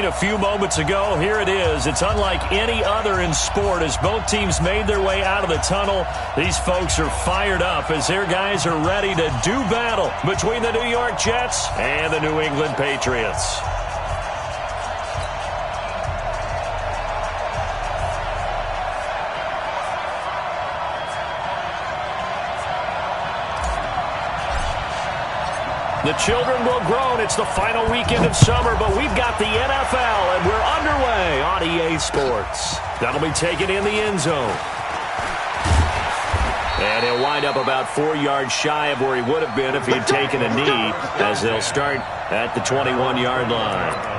a few moments ago. Here it is. It's unlike any other in sport as both teams made their way out of the tunnel. These folks are fired up as their guys are ready to do battle between the New York Jets and the New England Patriots. The children will groan. It's the final weekend of summer, but we've got the NFL, and we're underway on EA Sports. That'll be taken in the end zone. And he'll wind up about 4 yards shy of where he would have been if he'd taken a knee, as they'll start at the 21-yard line.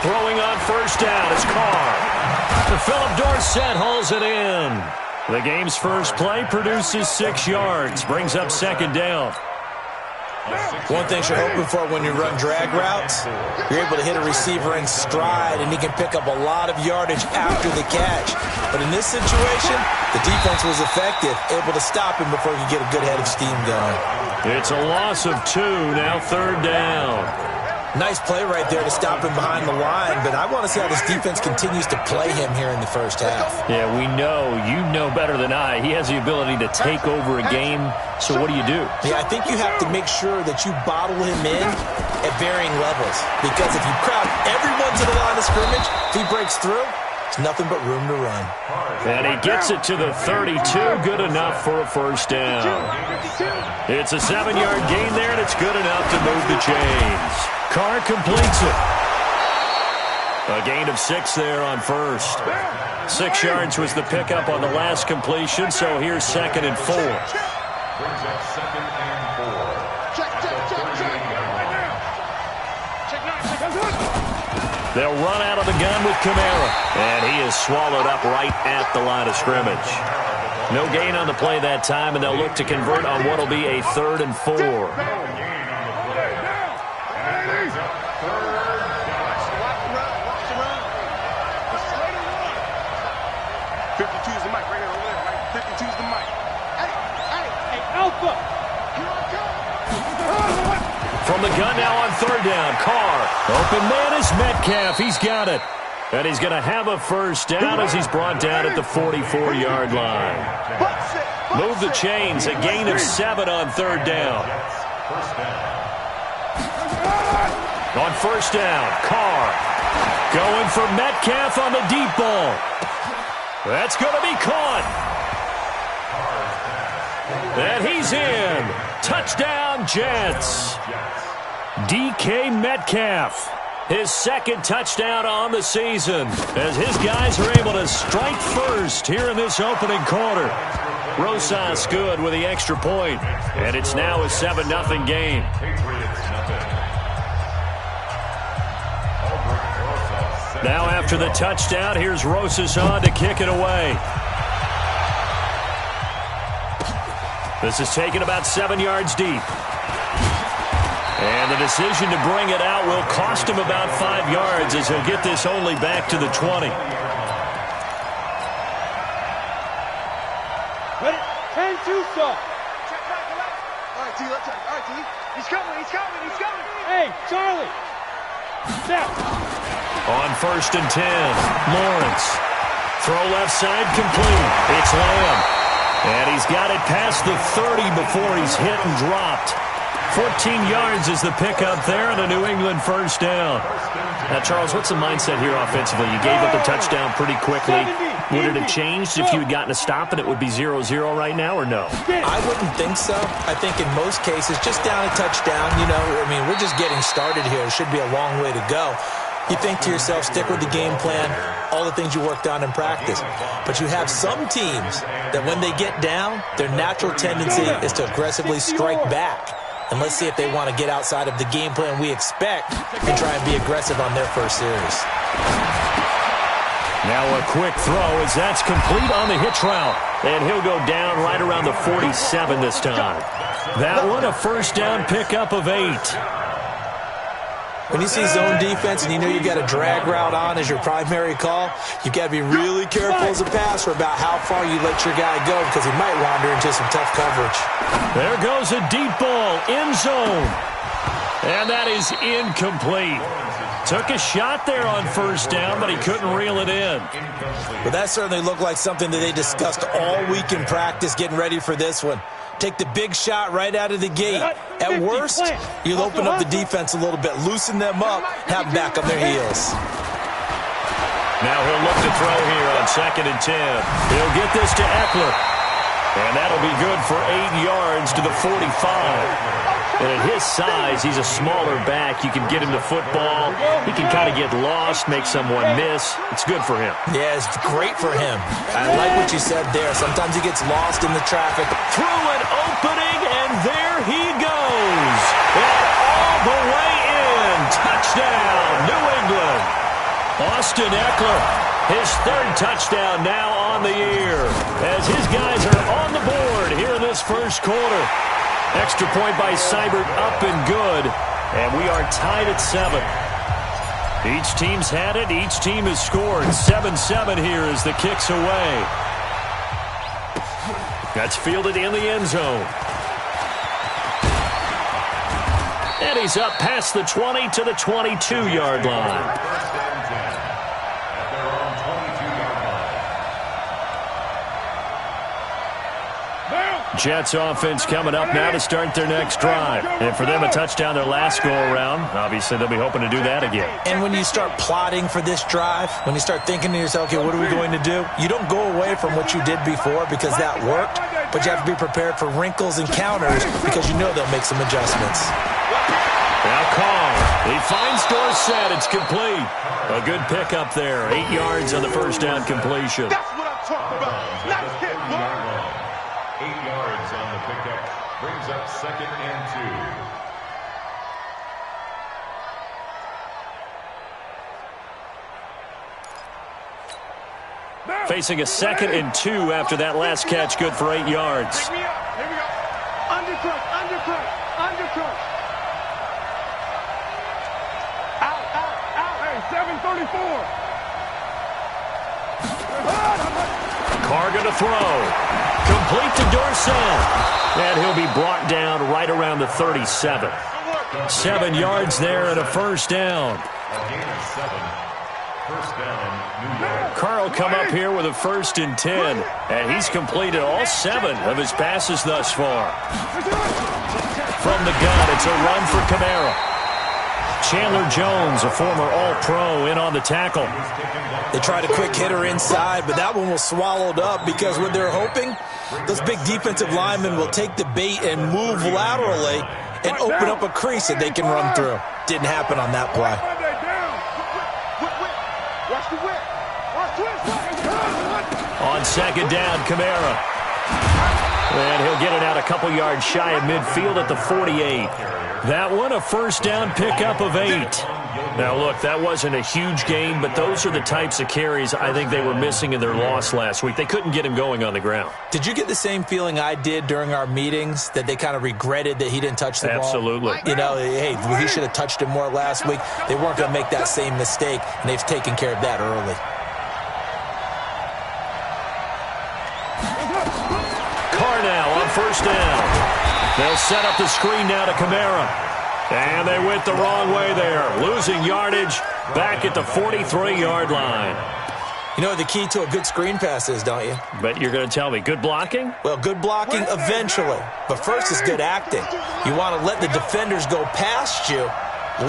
Throwing on first down is Carr. Philip Dorsett hauls it in. The game's first play produces 6 yards, brings up second down. One thing you're hoping for when you run drag routes, you're able to hit a receiver in stride, and he can pick up a lot of yardage after the catch. But in this situation, the defense was effective, able to stop him before he could get a good head of steam going. It's a loss of 2, now third down. Nice play right there to stop him behind the line, but I want to see how this defense continues to play him here in the first half. Yeah, we know. You know better than I. He has the ability to take over a game, so what do you do? Yeah, I think you have to make sure that you bottle him in at varying levels, because if you crowd everyone to the line of scrimmage, if he breaks through, it's nothing but room to run. And he gets it to the 32, good enough for a first down. It's a 7-yard gain there, and it's good enough to move the chains. Carr completes it. A gain of 6 there on first. 6 yards was the pickup on the last completion, so here's 2nd and 4. Brings up 2nd and 4. They'll run out of the gun with Kamara, and he is swallowed up right at the line of scrimmage. No gain on the play that time, and they'll look to convert on what will be a 3rd and 4. From the gun now on 3rd down, Carr. Open man is Metcalf. He's got it. And he's going to have a first down as he's brought down at the 44-yard line. Move the chains, a gain of 7 on 3rd down. On first down, Carr going for Metcalf on the deep ball. That's going to be caught. And he's in. Touchdown, Jets. DK Metcalf, his 2nd touchdown on the season, as his guys are able to strike first here in this opening quarter. Rosas good with the extra point, and it's now a 7-0 game. Now after the touchdown, here's Rosas on to kick it away. This is taken about 7 yards deep. And the decision to bring it out will cost him about 5 yards as he'll get this only back to the 20. Ready? 10-2 stop. Check back to left. All right, T, let's check. All right, T. He's coming. Hey, Charlie. Step. On 1st and 10, Lawrence. Throw left side complete. It's Lamb. And he's got it past the 30 before he's hit and dropped. 14 yards is the pickup there, and a New England first down. Now, Charles, what's the mindset here offensively? You gave up the touchdown pretty quickly. Would it have changed if you had gotten a stop and it would be 0-0 right now, or no? I wouldn't think so. I think in most cases, just down a touchdown, we're just getting started here. It should be a long way to go. You think to yourself, stick with the game plan, all the things you worked on in practice. But you have some teams that when they get down, their natural tendency is to aggressively strike back. And let's see if they want to get outside of the game plan we expect and try and be aggressive on their first series. Now a quick throw as that's complete on the hitch route. And he'll go down right around the 47 this time. That one a first down pickup of 8. When you see zone defense and you know you got a drag route on as your primary call, you got to be really careful as a passer about how far you let your guy go because he might wander into some tough coverage. There goes a deep ball, end zone. And that is incomplete. Took a shot there on first down, but he couldn't reel it in. But that certainly looked like something that they discussed all week in practice getting ready for this one. Take the big shot right out of the gate. At worst, you'll open up the defense a little bit, loosen them up, have them back on their heels. Now he'll look to throw here on 2nd and 10. He'll get this to Eckler. And that'll be good for 8 yards to the 45. And at his size, he's a smaller back. You can get him to football. He can kind of get lost, make someone miss. It's good for him. Yeah, it's great for him. I like what you said there. Sometimes he gets lost in the traffic. Through an opening, and there he goes. And all the way in. Touchdown, New England. Austin Eckler, his 3rd touchdown now on the year. As his guys are on the board here in this first quarter. Extra point by Seibert, up and good. And we are tied at 7. Each team's had it. Each team has scored. 7-7 here as the kick's away. That's fielded in the end zone. And he's up past the 20 to the 22-yard line. Jets offense coming up now to start their next drive. And for them, a touchdown their last go-around. Obviously, they'll be hoping to do that again. And when you start plotting for this drive, when you start thinking to yourself, okay, what are we going to do? You don't go away from what you did before because that worked, but you have to be prepared for wrinkles and counters because you know they'll make some adjustments. Now Kong, he finds Dorsett. It's complete. A good pickup there. 8 yards on the first down completion. That's what I'm talking about. Nice hit, boy. 8 yards on the pickup. Brings up 2nd and 2. Facing a 2nd and 2 after that last catch. Good for 8 yards. Here we go. Undercut, undercut, undercut. Out, out, out. Hey, 734. Carr going to throw. Complete to Dorsett. And he'll be brought down right around the 37. 7 yards there and a first down. A gain of 7. First down, New York. Carr will come up here with a 1st and 10. And he's completed all 7 of his passes thus far. From the gun, it's a run for Kamara. Chandler Jones, a former All-Pro, in on the tackle. They tried a quick hitter inside, but that one was swallowed up because what they're hoping, those big defensive linemen will take the bait and move laterally and open up a crease that they can run through. Didn't happen on that play. Watch the whip. Watch twist. On 2nd down, Kamara. And he'll get it out a couple yards shy of midfield at the 48. That one, a first down pickup of 8. Now, look, that wasn't a huge gain, but those are the types of carries I think they were missing in their loss last week. They couldn't get him going on the ground. Did you get the same feeling I did during our meetings, that they kind of regretted that he didn't touch the ball? Absolutely. You know, hey, he should have touched it more last week. They weren't going to make that same mistake, and they've taken care of that early. Carr now on first down. They'll set up the screen now to Kamara. And they went the wrong way there. Losing yardage back at the 43-yard line. You know what the key to a good screen pass is, don't you? But you're going to tell me, good blocking? Well, good blocking eventually. But first is good acting. You want to let the defenders go past you,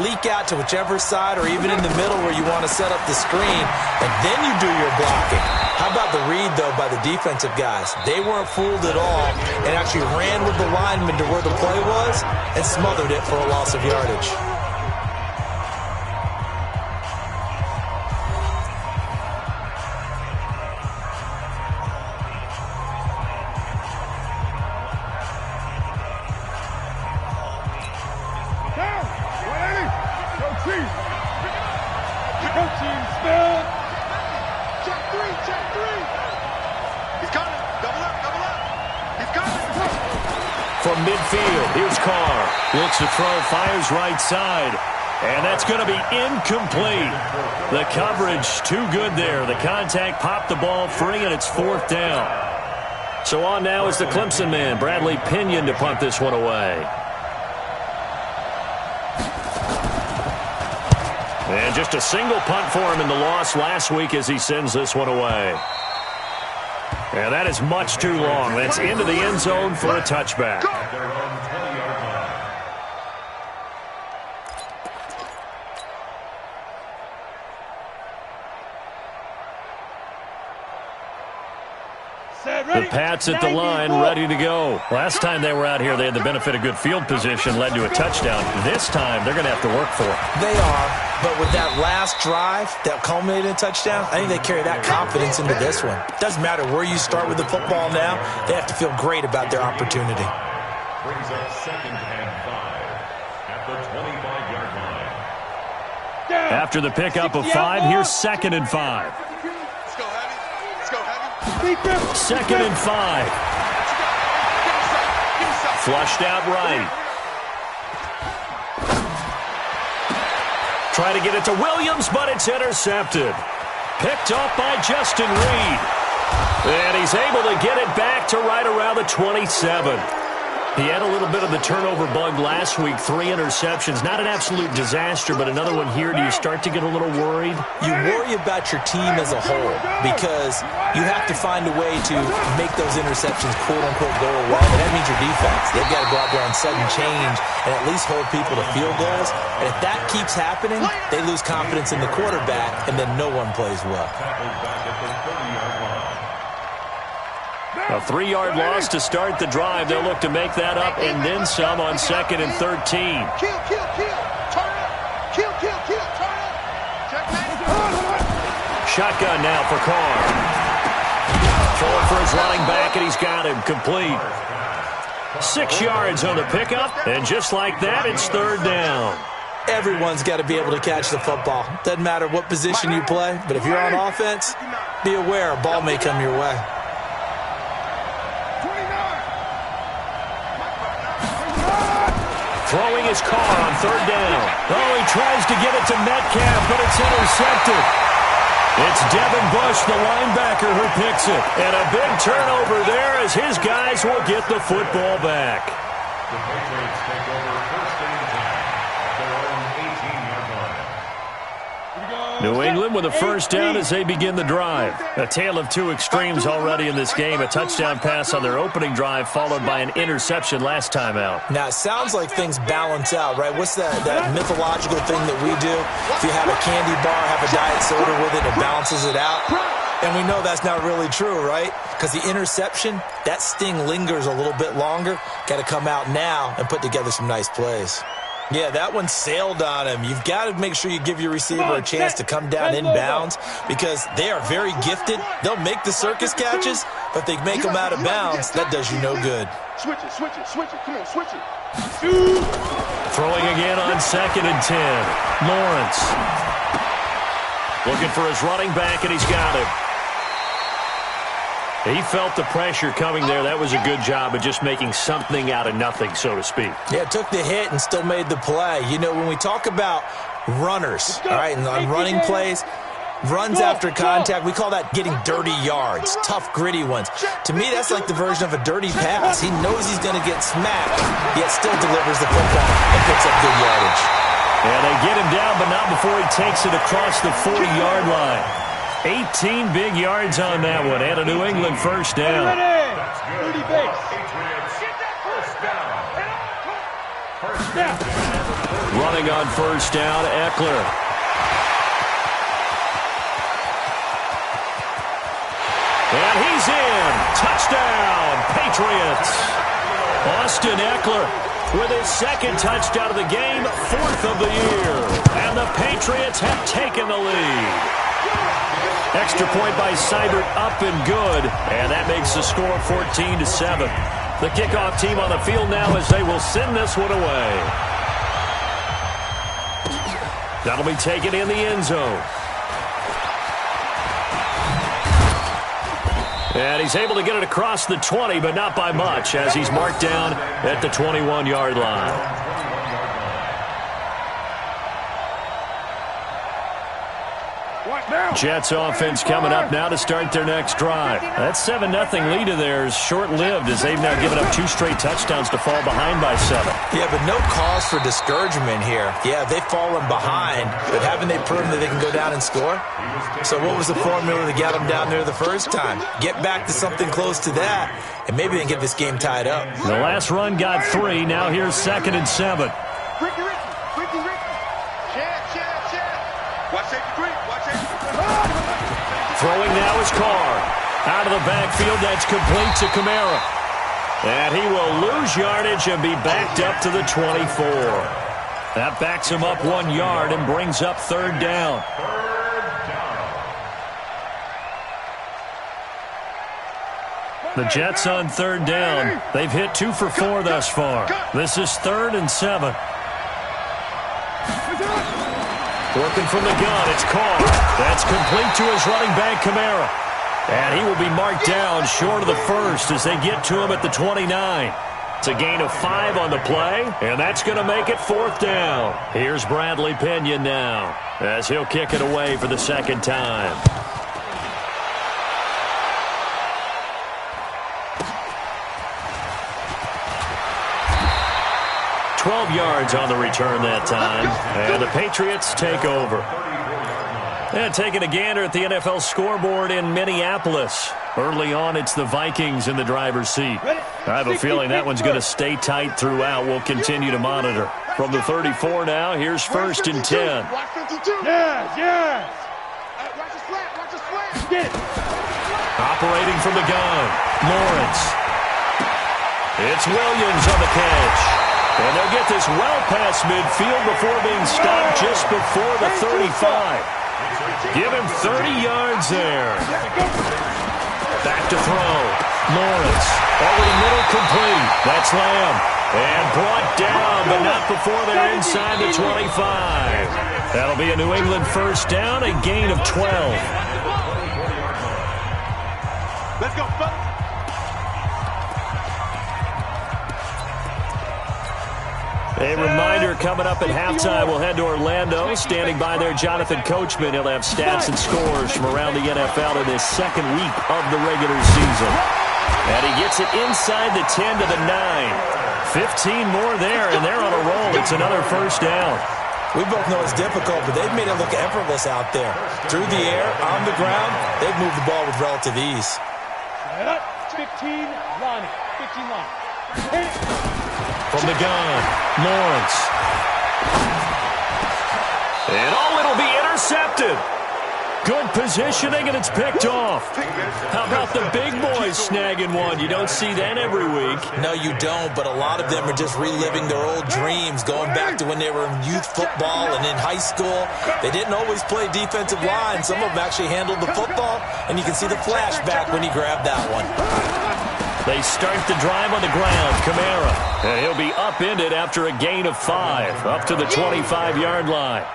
leak out to whichever side or even in the middle where you want to set up the screen, and then you do your blocking. How about the read, though, by the defensive guys? They weren't fooled at all and actually ran with the lineman to where the play was and smothered it for a loss of yardage. From midfield. Here's Carr. Looks to throw, fires right side. And that's going to be incomplete. The coverage too good there. The contact popped the ball free, and it's 4th down. So on now is the Clemson man, Bradley Pinion, to punt this one away. And just a single punt for him in the loss last week as he sends this one away. And that is much too long. That's into the end zone for a touchback. The Pats at the line, ready to go. Last time they were out here, they had the benefit of good field position, led to a touchdown. This time, they're going to have to work for it. They are, but with that last drive that culminated in a touchdown, I think they carry that confidence into this one. Doesn't matter where you start with the football now, they have to feel great about their opportunity. Brings up 2nd and 5 at the 25-yard line. After the pickup of 5, here's 2nd and 5. Let's go, Heavy. Let's go, Heavy. 2nd and 5. Flushed out right. Try to get it to Williams, but it's intercepted. Picked off by Justin Reed. And he's able to get it back to right around the 27. He had a little bit of the turnover bug last week, 3 interceptions. Not an absolute disaster, but another one here. Do you start to get a little worried? You worry about your team as a whole because you have to find a way to make those interceptions, quote-unquote, go away. And that means your defense. They've got to go out there and sudden change and at least hold people to field goals. And if that keeps happening, they lose confidence in the quarterback, and then no one plays well. A 3-yard loss to start the drive. They'll look to make that up and then some on 2nd and 13. Kill, kill, kill. Turn up. Kill, kill, kill. Turn up. Shotgun now for Carr. Throwing for his running back, and he's got him complete. 6 yards on the pickup, and just like that, it's 3rd down. Everyone's got to be able to catch the football. Doesn't matter what position you play, but if you're on offense, be aware a ball may come your way. Throwing his Carr on 3rd down. Oh, he tries to get it to Metcalf, but it's intercepted. It's Devin Bush, the linebacker, who picks it. And a big turnover there as his guys will get the football back. The Patriots take over 1st and 10 at their own 18-yard line. New England with a 1st down as they begin the drive. A tale of 2 extremes already in this game. A touchdown pass on their opening drive followed by an interception last time out. Now, it sounds like things balance out, right? What's that mythological thing that we do? If you have a candy bar, have a diet soda with it, it balances it out. And we know that's not really true, right? Because the interception, that sting lingers a little bit longer. Got to come out now and put together some nice plays. Yeah, that one sailed on him. You've got to make sure you give your receiver a chance to come down inbounds because they are very gifted. They'll make the circus catches, but they make them out of bounds. That does you no good. Switch it, switch it, switch it. Come on, switch it. Throwing again on 2nd and 10. Lawrence. Looking for his running back, and he's got him. He felt the pressure coming there. That was a good job of just making something out of nothing, so to speak. Yeah, took the hit and still made the play. You know, when we talk about runners, all right, and on running plays, runs after contact, we call that getting dirty yards, tough, gritty ones. To me, that's like the version of a dirty pass. He knows he's going to get smacked, yet still delivers the football and picks up good yardage. And they get him down, but not before he takes it across the 40-yard line. 18 big yards on that one, and a New England 1st down. Running on 1st down, Eckler. And he's in. Touchdown, Patriots. Austin Eckler with his 2nd touchdown of the game, 4th of the year. And the Patriots have taken the lead. Extra point by Seibert, up and good, and that makes the score 14-7. The kickoff team on the field now as they will send this one away. That'll be taken in the end zone. And he's able to get it across the 20, but not by much, as he's marked down at the 21-yard line. Jets offense coming up now to start their next drive. That 7-0 lead of theirs short-lived, as they've now given up 2 straight touchdowns to fall behind by 7. Yeah, but no cause for discouragement here. Yeah, they've fallen behind, but haven't they proven that they can go down and score? So what was the formula to get them down there the first time? Get back to something close to that, and maybe they can get this game tied up. The last run got 3. Now here's 2nd and 7. Ricky. Chance. Watch safety Green. Watch safety. Throwing now is Carr. Out of the backfield, that's complete to Kamara. And he will lose yardage and be backed up to the 24. That backs him up 1 yard and brings up 3rd down. The Jets on 3rd down. They've hit 2 for 4 thus far. This is 3rd and 7. Working from the gun, it's Carr. That's complete to his running back, Kamara. And he will be marked down short of the first as they get to him at the 29. It's a gain of 5 on the play, and that's going to make it 4th down. Here's Bradley Pinion now, as he'll kick it away for the 2nd time. Yards on the return that time, and the Patriots take over. And taking a gander at the NFL scoreboard in Minneapolis. Early on, it's the Vikings in the driver's seat. I have a feeling that one's going to stay tight throughout. We'll continue to monitor. From the 34 now, here's 1st and 10. Yes. Watch the slant. Get it. Operating from the gun, Lawrence. It's Williams on the catch. And they'll get this well past midfield before being stopped just before the 35. Give him 30 yards there. Back to throw. Lawrence. Over the middle, complete. That's Lamb. And brought down, but not before they're inside the 25. That'll be a New England 1st down, a gain of 12. Let's go, fellas. A reminder, coming up at halftime, we'll head to Orlando. Standing by there, Jonathan Coachman. He'll have stats and scores from around the NFL in his 2nd week of the regular season. And he gets it inside the 10 to the 9. 15 more there, and they're on a roll. It's another 1st down. We both know it's difficult, but they've made it look effortless out there. Through the air, on the ground, they've moved the ball with relative ease. 15 line. Hit it. From the gun, Lawrence. And it'll be intercepted. Good positioning, and it's picked off. How about the big boys snagging one? You don't see that every week. No, you don't, but a lot of them are just reliving their old dreams, going back to when they were in youth football and in high school. They didn't always play defensive line. Some of them actually handled the football, and you can see the flashback when he grabbed that one. They start the drive on the ground. Kamara. And he'll be upended after a gain of 5, up to the 25-yard line.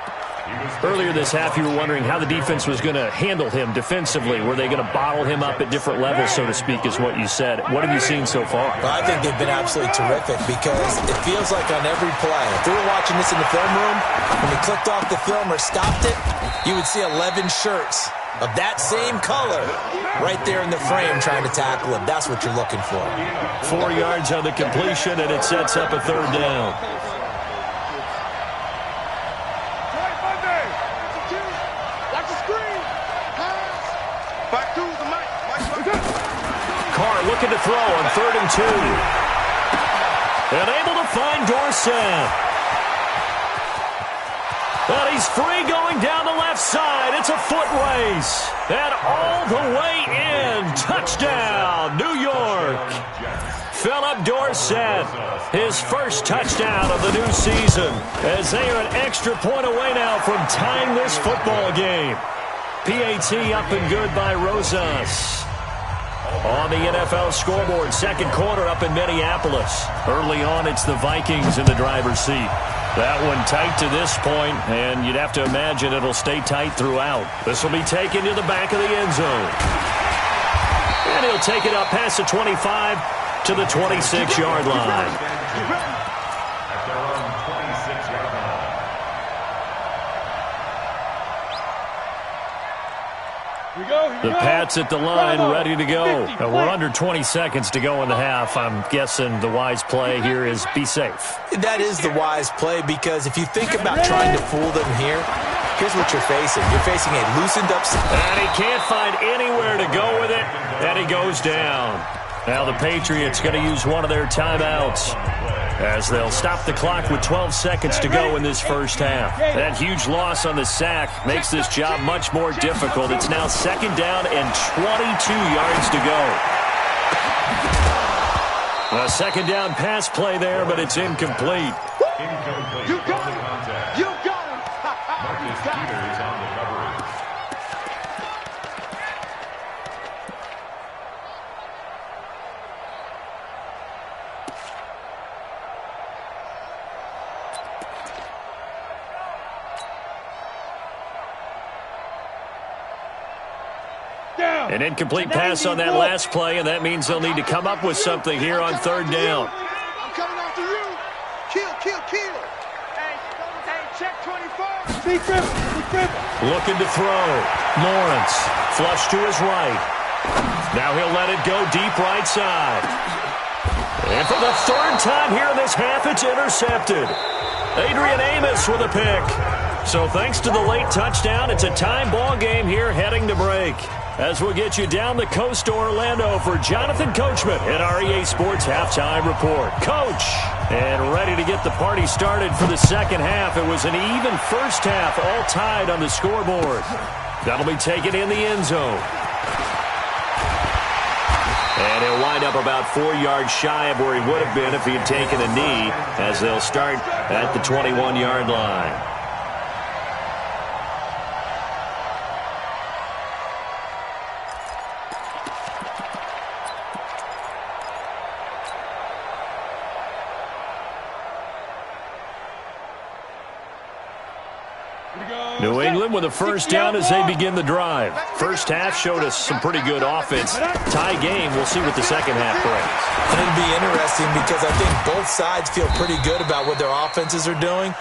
Earlier this half, you were wondering how the defense was going to handle him defensively. Were they going to bottle him up at different levels, so to speak, is what you said. What have you seen so far? Well, I think they've been absolutely terrific because it feels like on every play, if we were watching this in the film room, when we clicked off the film or stopped it, you would see 11 shirts of that same color right there in the frame trying to tackle him. That's what you're looking for. 4 yards on the completion, and it sets up a 3rd down. Carr looking to throw on 3rd and 2. And able to find Dorsett. And he's free going down the left side. It's a foot race. And all the way in. Touchdown, New York. Philip Dorsett, his first touchdown of the new season, as they are an extra point away now from tying this football game. PAT up and good by Rosas. On the NFL scoreboard, 2nd quarter up in Minneapolis. Early on, it's the Vikings in the driver's seat. That one tight to this point, and you'd have to imagine it'll stay tight throughout. This will be taken to the back of the end zone. And he'll take it up past the 25 to the 26-yard line. At their own 26-yard line. The Pats at the line, ready to go. We're under 20 seconds to go in the half. I'm guessing the wise play here is be safe. That is the wise play, because if you think about trying to fool them here, here's what you're facing. You're facing a loosened up... And he can't find anywhere to go with it, and he goes down. Now the Patriots going to use one of their timeouts as they'll stop the clock with 12 seconds to go in this first half. That huge loss on the sack makes this job much more difficult. It's now 2nd down and 22 yards to go. A 2nd down pass play there, but it's incomplete. Incomplete. You got him. Contact. You got him. Marcus Peters on the coverage. An incomplete pass on that last play, and that means they'll need to come up with something here on 3rd down. I'm coming after you. Kill, kill, kill. Hey, check 24. Be dribble. Looking to throw. Lawrence, flush to his right. Now he'll let it go deep right side. And for the 3rd time here in this half, it's intercepted. Adrian Amos with a pick. So thanks to the late touchdown, it's a time ball game here heading to break. As we'll get you down the coast to Orlando for Jonathan Coachman at our EA Sports Halftime Report. Coach, and ready to get the party started for the 2nd half. It was an even first half, all tied on the scoreboard. That'll be taken in the end zone. And he'll wind up about 4 yards shy of where he would have been if he had taken a knee, as they'll start at the 21-yard line. New England with a 1st down as they begin the drive. First half showed us some pretty good offense. Tie game. We'll see what the 2nd half brings. And it'll be interesting because I think both sides feel pretty good about what their offenses are doing.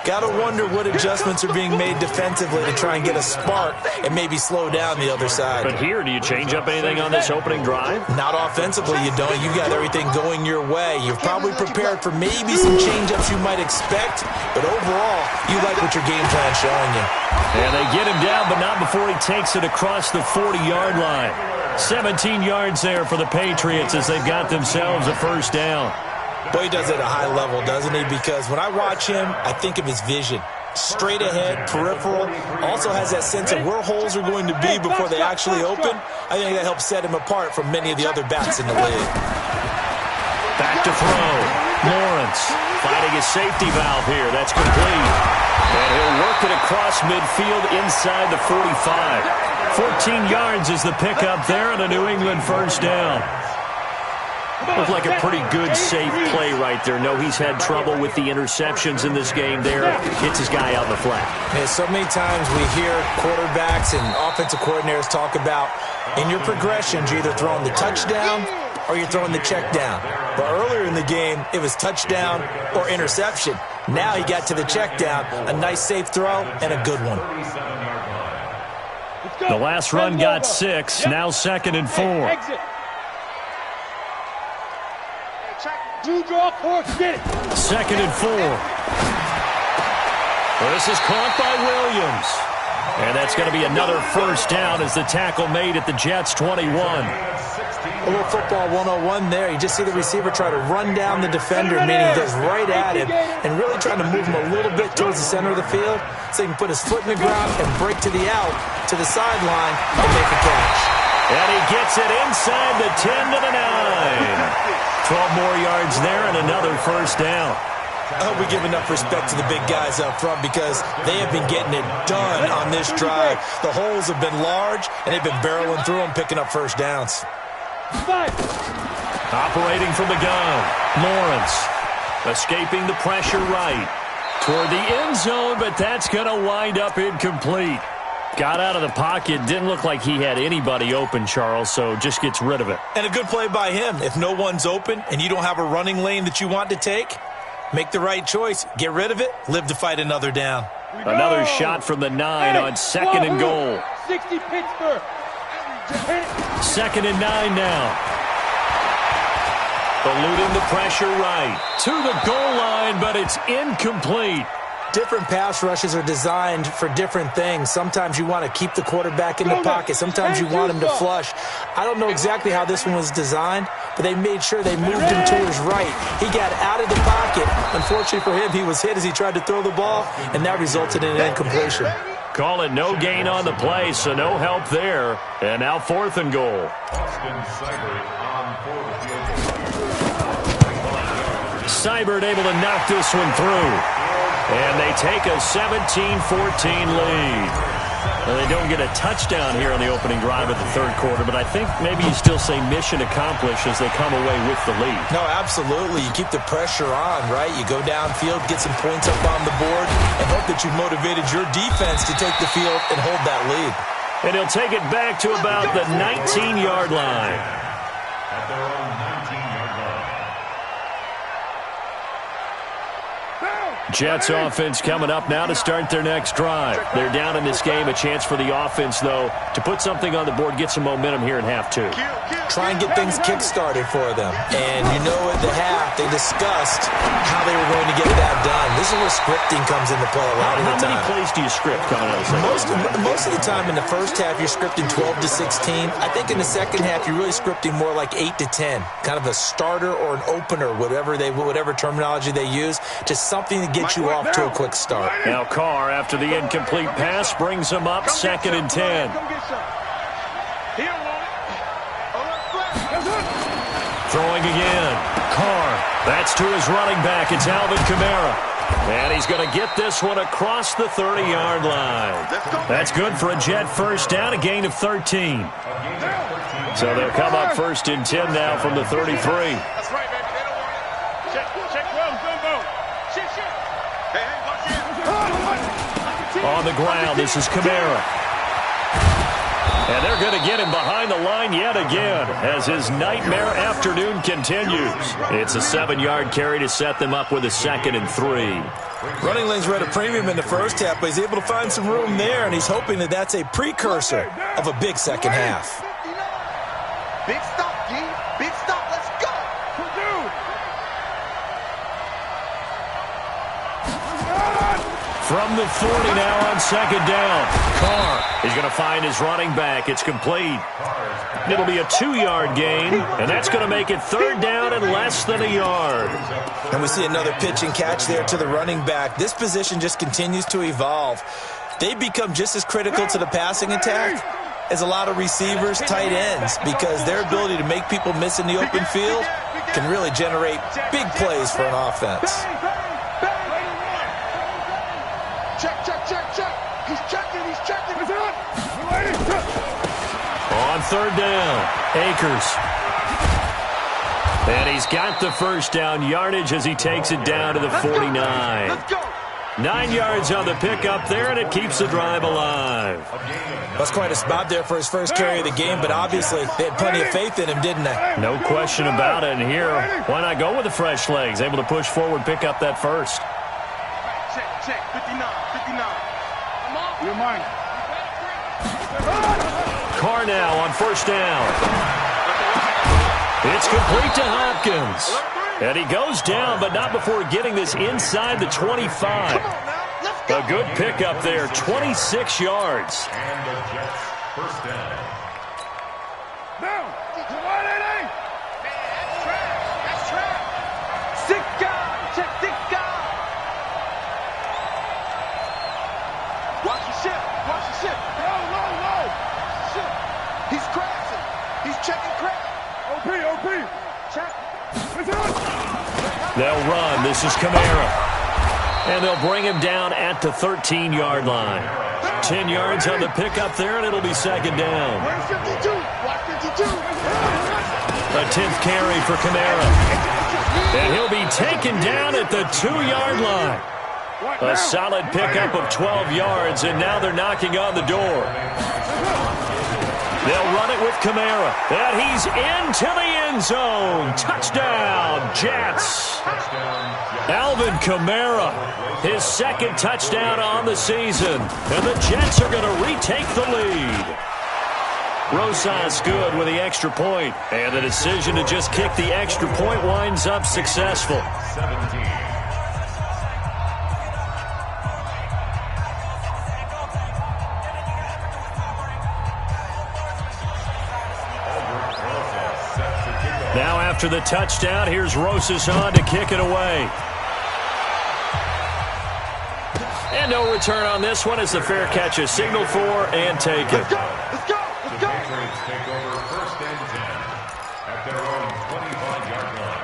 Got to wonder what adjustments are being made defensively to try and get a spark and maybe slow down the other side. But here, do you change up anything on this opening drive? Not offensively, you don't. You got everything going your way. You're probably prepared for maybe some change-ups you might expect, but overall, you like what your game plan's showing you. And they get him down, but not before he takes it across the 40-yard line. 17 yards there for the Patriots as they've got themselves a 1st down. Boy, he does it at a high level, doesn't he? Because when I watch him, I think of his vision. Straight ahead, peripheral. Also has that sense of where holes are going to be before they actually open. I think that helps set him apart from many of the other backs in the league. Back to throw. Lawrence finding his safety valve here. That's complete. And he'll work it across midfield inside the 45. 14 yards is the pickup there, and a New England 1st down. Looked like a pretty good, safe play right there. No, he's had trouble with the interceptions in this game there. Gets his guy out in the flat. Yeah, so many times we hear quarterbacks and offensive coordinators talk about in your progressions, you're either throwing the touchdown or you're throwing the check down. But earlier in the game, it was touchdown or interception. Now he got to the check down, a nice safe throw, and a good one. The last run got 6, now 2nd and 4. Two draw course, get it. 2nd and 4. This is caught by Williams. And that's going to be another 1st down as the tackle made at the Jets' 21. A little football 101 there. You just see the receiver try to run down the defender, meaning he goes right at him and really trying to move him a little bit towards the center of the field so he can put his foot in the ground and break to the out, to the sideline, and make a catch. And he gets it inside the 10 to the 9. 12 more yards there and another 1st down. I hope we give enough respect to the big guys up front because they have been getting it done on this drive. The holes have been large, and they've been barreling through them, picking up 1st downs. Operating from the gun, Lawrence escaping the pressure right toward the end zone, but that's going to wind up incomplete. Got out of the pocket. Didn't look like he had anybody open, Charles, so just gets rid of it. And a good play by him. If no one's open and you don't have a running lane that you want to take, make the right choice. Get rid of it. Live to fight another down. Another shot from the 9 on 2nd and goal. 60 Pittsburgh. 2nd and 9 now. Eluding the pressure right. To the goal line, but it's incomplete. Different pass rushes are designed for different things. Sometimes you want to keep the quarterback in the pocket. Sometimes you want him to flush. I don't know exactly how this one was designed, but they made sure they moved him to his right. He got out of the pocket. Unfortunately for him, he was hit as he tried to throw the ball, and that resulted in an incompletion. Call it no gain on the play, so no help there. And now 4th and goal. Seibert able to knock this one through. And they take a 17-14 lead. Well, they don't get a touchdown here on the opening drive of the 3rd quarter, but I think maybe you still say mission accomplished as they come away with the lead. No, absolutely. You keep the pressure on, right? You go downfield, get some points up on the board, and hope that you've motivated your defense to take the field and hold that lead. And he'll take it back to about the 19-yard line. At their own 19-yard line. Jets offense coming up now to start their next drive. They're down in this game. A chance for the offense, though, to put something on the board, get some momentum here in half 2. Try and get things kick-started for them. And you know at the half, they discussed how they were going to get that done. This is where scripting comes into play a lot of the time. How many plays do you script coming out of the second? Most of the time in the first half, you're scripting 12 to 16. I think in the second half, you're really scripting more like 8 to 10. Kind of a starter or an opener, whatever terminology they use, just something to get you off to a quick start. Now Carr, after the incomplete pass, brings him up 2nd and 10. Throwing again. Carr. That's to his running back. It's Alvin Kamara. And he's going to get this one across the 30-yard line. That's good for a Jet first down, a gain of 13. So they'll come up 1st and 10 now from the 33. That's right, baby. They don't want it. Check. Go. Shit. Hey, watch it. On the ground, this is Kamara. And they're going to get him behind the line yet again as his nightmare afternoon continues. It's a 7-yard carry to set them up with a 2nd and 3. Running lanes were at a premium in the first half, but he's able to find some room there, and he's hoping that that's a precursor of a big second half. Big stop, D. Big stop. Let's go. From the 40 now on 2nd down. Carr is going to find his running back. It's complete. It'll be a 2-yard gain, and that's going to make it 3rd down and less than a yard. And we see another pitch and catch there to the running back. This position just continues to evolve. They become just as critical to the passing attack as a lot of receivers, tight ends, because their ability to make people miss in the open field can really generate big plays for an offense. Check. He's checking. On 3rd down, Akers. And he's got the first down yardage as he takes it down to the 49. Let's go. 9 yards on the pickup there, and it keeps the drive alive. That's quite a spot there for his first carry of the game, but obviously they had plenty of faith in him, didn't they? No question about it. And here, why not go with the fresh legs? Able to push forward, pick up that first. Check. 59. You're mine. Carr now on 1st down. It's complete to Hopkins. And he goes down, but not before getting this inside the 25. A good pickup there, 26 yards. And the Jets first down. That's track. Sick guy. Watch the ship. Low. Shit. He's crashing. He's checking crash. OP. Check. They'll run. This is Kamara. And they'll bring him down at the 13-yard line. 10 yards on the pickup there, and it'll be 2nd down. Where's 52? Watch 52. A 10th carry for Kamara. And he'll be taken down at the 2-yard line. A solid pickup of 12 yards, and now they're knocking on the door. They'll run it with Kamara, and he's into the end zone. Touchdown, Jets. Alvin Kamara, his second touchdown on the season, and the Jets are going to retake the lead. Rosas good with the extra point, and the decision to just kick the extra point winds up successful. 17. Now after the touchdown, here's Rosas on to kick it away. And no return on this one as the fair catch is signaled for and taken. Let's go! Let's go! Let's go! The Patriots take over 1st and 10 at their own 25-yard line.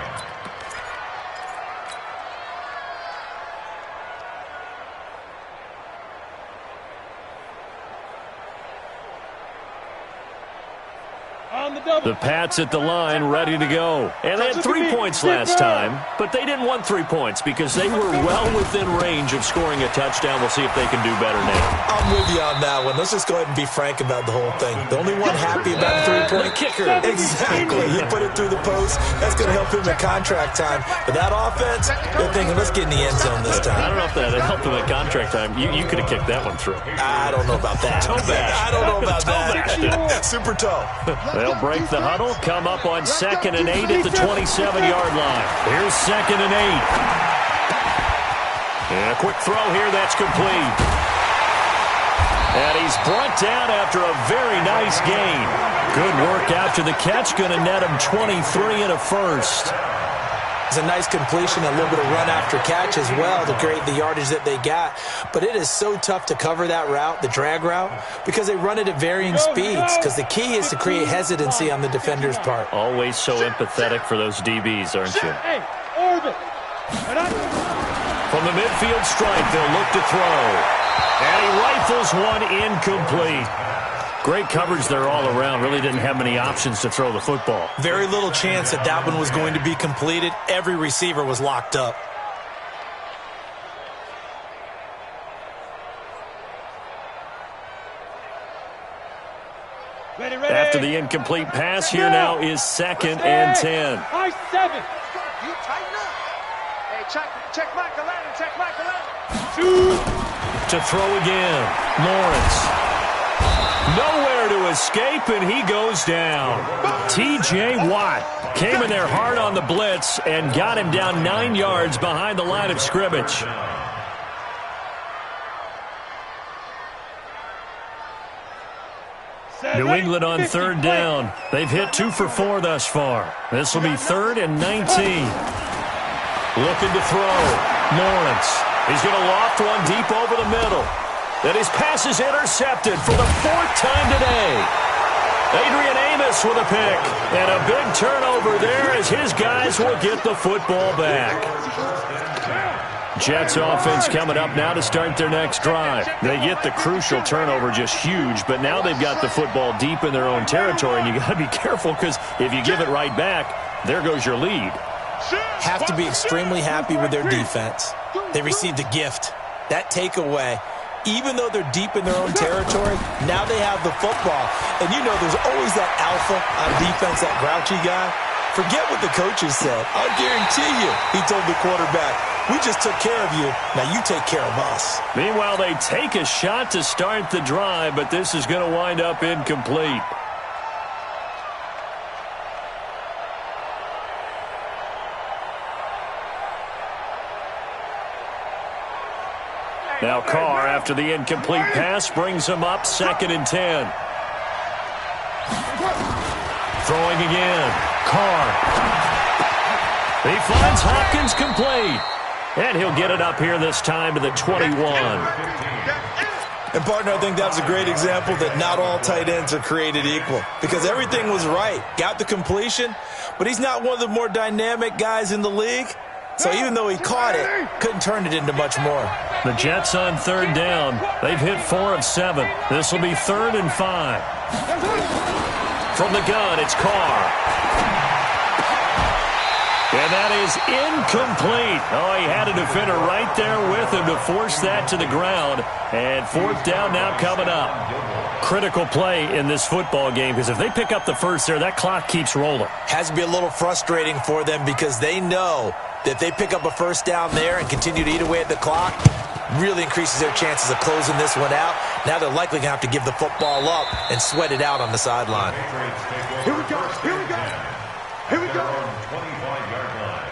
The Pats at the line, ready to go. And they had 3 points last time, but they didn't want 3 points because they were well within range of scoring a touchdown. We'll see if they can do better now. I'm with you on that one. Let's just go ahead and be frank about the whole thing. The only one happy about the 3-point kicker. Exactly. He put it through the post. That's going to help him at contract time. But that offense, they're thinking, let's get in the end zone this time. I don't know if that helped them at contract time. You could have kicked that one through. I don't know about that. Toe bash. I don't know about Toe bashed it. that. Super toe. They'll break the huddle, come up on 2nd and 8 at the 27-yard line. Here's 2nd and 8. And a quick throw here, that's complete. And he's brought down after a very nice gain. Good work after the catch, going to net him 23 and a first. It's a nice completion, a little bit of run after catch as well to create the yardage that they got. But it is so tough to cover that route, the drag route, because they run it at varying speeds. Because the key is to create hesitancy on the defender's part. Always so empathetic for those DBs, aren't you? Hey, orbit. From the midfield stripe, they'll look to throw. And he rifles one incomplete. Great coverage there all around. Really didn't have many options to throw the football. Very little chance that that one was going to be completed. Every receiver was locked up. Ready. After the incomplete pass, here now is 2nd and 10. High 7. You tighten up. Hey, check Michael Allen. Check Michael Allen. To throw again, Lawrence. Nowhere to escape, and he goes down. T.J. Watt came in there hard on the blitz and got him down 9 yards behind the line of scrimmage. New England on 3rd down. They've hit 2 for 4 thus far. This will be 3rd and 19. Looking to throw. Lawrence. He's going to loft one deep over the middle. And his pass is intercepted for the 4th time today. Adrian Amos with a pick. And a big turnover there as his guys will get the football back. Jets offense coming up now to start their next drive. They get the crucial turnover, just huge, but now they've got the football deep in their own territory, and you got to be careful because if you give it right back, there goes your lead. Have to be extremely happy with their defense. They received a gift. That takeaway, even though they're deep in their own territory, now they have the football. And you know there's always that alpha on defense, that grouchy guy. Forget what the coaches said. I'll guarantee you, he told the quarterback, we just took care of you. Now you take care of us. Meanwhile, they take a shot to start the drive, but this is going to wind up incomplete. Now Carr, after the incomplete pass, brings him up 2nd and 10. Throwing again. Carr. He finds Hopkins complete. And he'll get it up here this time to the 21. And, partner, I think that was a great example that not all tight ends are created equal. Because everything was right. Got the completion, but he's not one of the more dynamic guys in the league. So even though he caught it, couldn't turn it into much more. The Jets on 3rd down. They've hit 4 of 7. This will be 3rd and 5. From the gun, it's Carr. And that is incomplete. Oh, he had a defender right there with him to force that to the ground. And fourth down now coming up. Critical play in this football game because if they pick up the first there, that clock keeps rolling. Has to be a little frustrating for them because they know that if they pick up a first down there and continue to eat away at the clock, really increases their chances of closing this one out. Now they're likely going to have to give the football up and sweat it out on the sideline. Here we go. Here we go. Here we go. 25-yard line.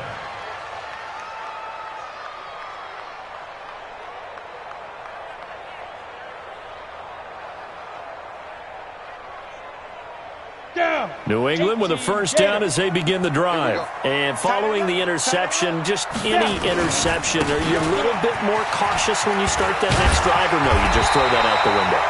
Down. New England with a first down as they begin the drive. And following the interception, just any interception, are you a little bit more cautious when you start that next drive, or no, you just throw that out the window?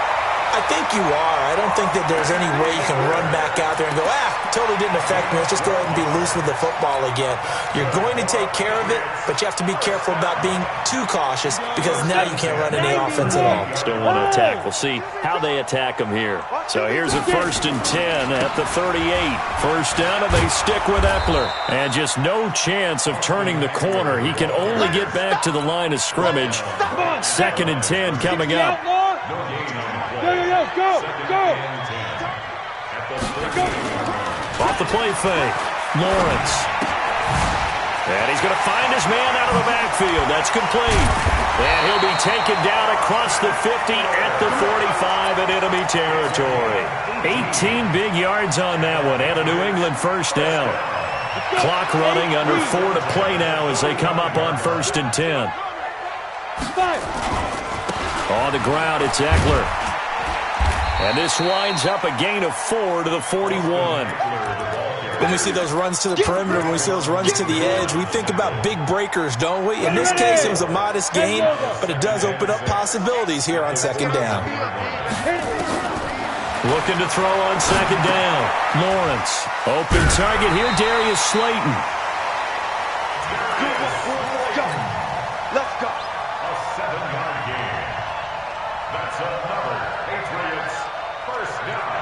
I think you are. I don't think that there's any way you can run back out there and go, totally didn't affect me. Let's just go ahead and be loose with the football again. You're going to take care of it, but you have to be careful about being too cautious because now you can't run any offense at all. Still want to attack. We'll see how they attack them here. So here's a 1st and 10 at the 38. First down, and they stick with Eckler. And just no chance of turning the corner. He can only get back to the line of scrimmage. 2nd and 10 coming up. Go. Off the play fake. Lawrence. And he's going to find his man out of the backfield. That's complete. And he'll be taken down across the 50 at the 45 in enemy territory. 18 big yards on that one and a New England first down. Clock running under 4 to play now as they come up on 1st and 10. On the ground, it's Eckler. And this winds up a gain of 4 to the 41. When we see those runs to the perimeter, when we see those runs to the edge, we think about big breakers, don't we? In this case, it was a modest gain, but it does open up possibilities here on 2nd down. Looking to throw on 2nd down. Lawrence. Open target here, Darius Slayton. Let's go. A 7-yard gain. That's another Patriots first down.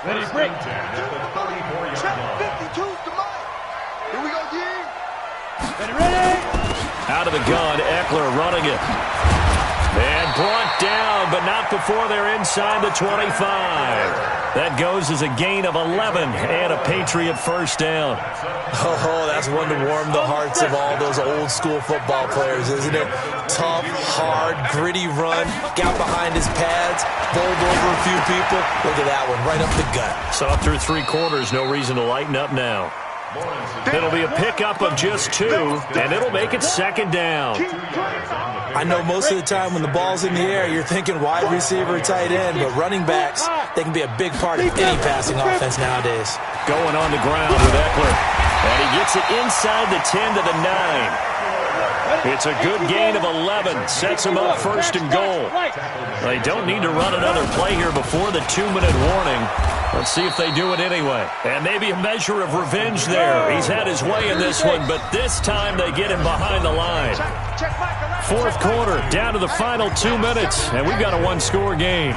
Ready, break. At the 34-yard line. 52 to mine. Here we go, G. Ready. Out of the gun, Eckler running it. And brought down, but not before they're inside the 25. That goes as a gain of 11 and a Patriot first down. Oh, that's one to warm the hearts of all those old school football players, isn't it? Tough, hard, gritty run, got behind his pads, bowled over a few people. Look at that one, right up the gut. So through 3 quarters, no reason to lighten up now. It'll be a pickup of just 2, and it'll make it 2nd down. I know most of the time when the ball's in the air, you're thinking wide receiver, tight end, but running backs, they can be a big part of any passing offense nowadays. Going on the ground with Eckler. And he gets it inside the 10 to the 9. It's a good gain of 11. Sets him up 1st and goal. They don't need to run another play here before the 2-minute warning. Let's see if they do it anyway. And maybe a measure of revenge there. He's had his way in this one, but this time they get him behind the line. 4th quarter, down to the final 2 minutes, and we've got a 1-score game.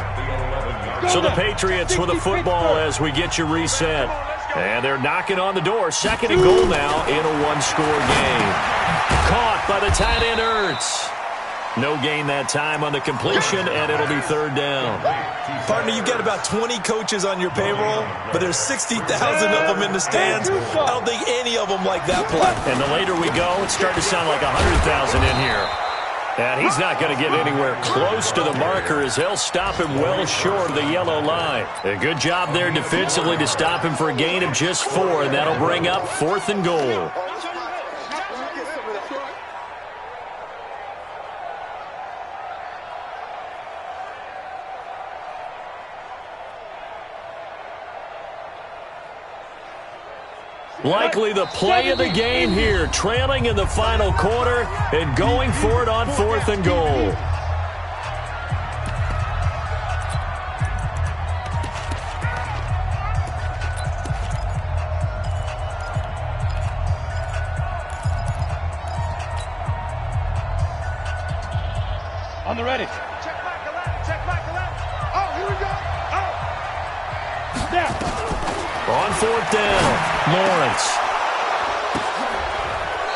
So the Patriots with a football as we get you reset. And they're knocking on the door. 2nd and goal now in a 1-score game. Caught by the tight end Ertz. No gain that time on the completion, and it'll be 3rd down. Partner, you've got about 20 coaches on your payroll, but there's 60,000 of them in the stands. I don't think any of them like that play. And the later we go, it's starting to sound like 100,000 in here. And he's not going to get anywhere close to the marker as they'll stop him well short of the yellow line. A good job there defensively to stop him for a gain of just 4, and that'll bring up 4th and goal. Likely the play of the game here, trailing in the final quarter and going for it on 4th and goal. On the ready. Check back 11. Oh, here we go. Oh. Down. On 4th down, Lawrence.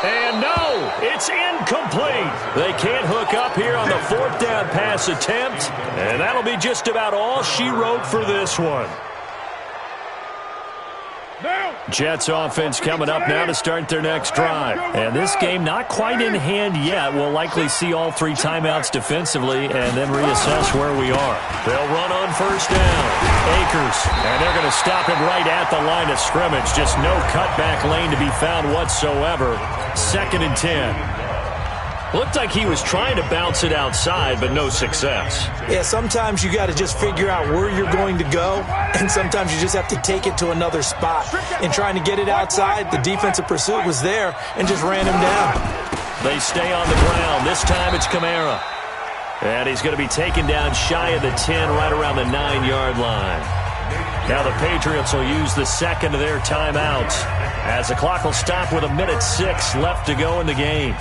And no, it's incomplete. They can't hook up here on the 4th down pass attempt, and that'll be just about all she wrote for this one. Jets offense coming up now to start their next drive. And this game not quite in hand yet. We'll likely see all 3 timeouts defensively and then reassess where we are. They'll run on 1st down. Akers. And they're going to stop him right at the line of scrimmage. Just no cutback lane to be found whatsoever. 2nd and 10. Looked like he was trying to bounce it outside, but no success. Yeah, sometimes you got to just figure out where you're going to go, and sometimes you just have to take it to another spot. In trying to get it outside, the defensive pursuit was there and just ran him down. They stay on the ground. This time it's Kamara. And he's going to be taken down shy of the 10, right around the 9-yard line. Now the Patriots will use the 2nd of their timeouts as the clock will stop with 1:06 left to go in the game.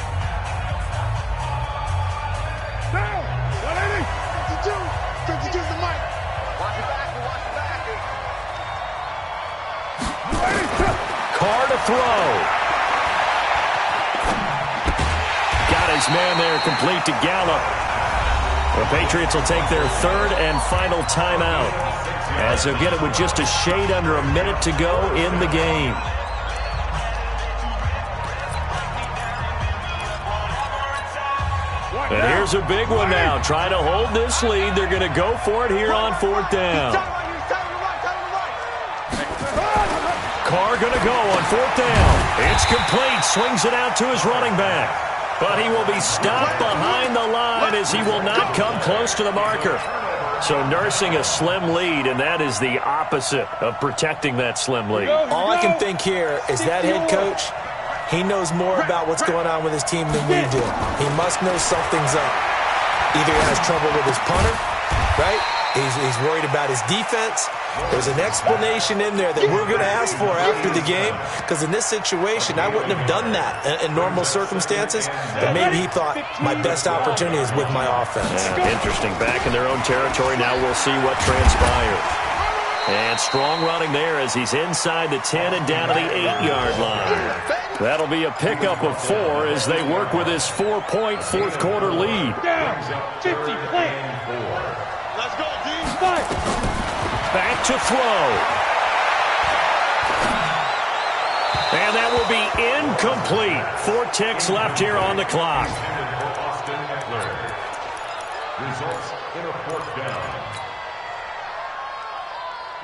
Carr to throw. Got his man there, complete to Gallup. The Patriots will take their 3rd and final timeout as they'll get it with just a shade under a minute to go in the game. And here's a big one now. Trying to hold this lead. They're going to go for it here on 4th down. Carr going to go on 4th down. It's complete. Swings it out to his running back. But he will be stopped behind the line as he will not come close to the marker. So nursing a slim lead, and that is the opposite of protecting that slim lead. All I can think here is that head coach, he knows more about what's going on with his team than we do. He must know something's up. Either he has trouble with his punter, right? He's worried about his defense. There's an explanation in there that we're going to ask for after the game, because in this situation, I wouldn't have done that in normal circumstances, but maybe he thought my best opportunity is with my offense. Interesting. Back in their own territory. Now we'll see what transpires. And strong running there as he's inside the 10 and down to the 8-yard line. That'll be a pickup of 4 as they work with his 4-point 4th quarter lead. Down, 50, play. Let's go, D. Back to throw. And that will be incomplete. 4 ticks left here on the clock. Results in a 4th down.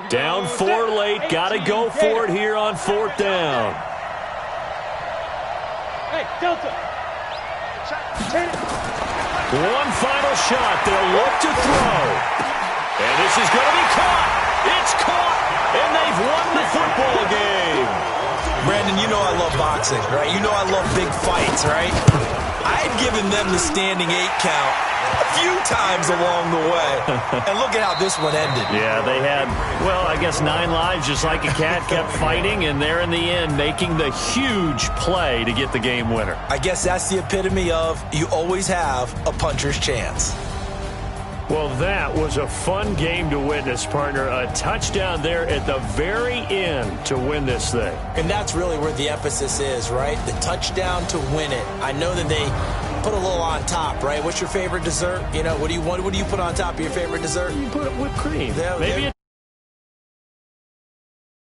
Down 4 late. Got to go for it here on 4th down. Hey, Delta. One final shot. They'll look to throw. And this is going to be caught. It's caught. And they've won the football game. Brandon, you know I love boxing, right? You know I love big fights, right? I had given them the standing 8 count a few times along the way. And look at how this one ended. Yeah, they had, well, I guess 9 lives, just like a cat, kept fighting, and they're in the end making the huge play to get the game winner. I guess that's the epitome of you always have a puncher's chance. Well, that was a fun game to witness, partner. A touchdown there at the very end to win this thing. And that's really where the emphasis is, right? The touchdown to win it. I know that they put a little on top, right? What's your favorite dessert? You know, what do you put on top of your favorite dessert? You put it whipped cream. Maybe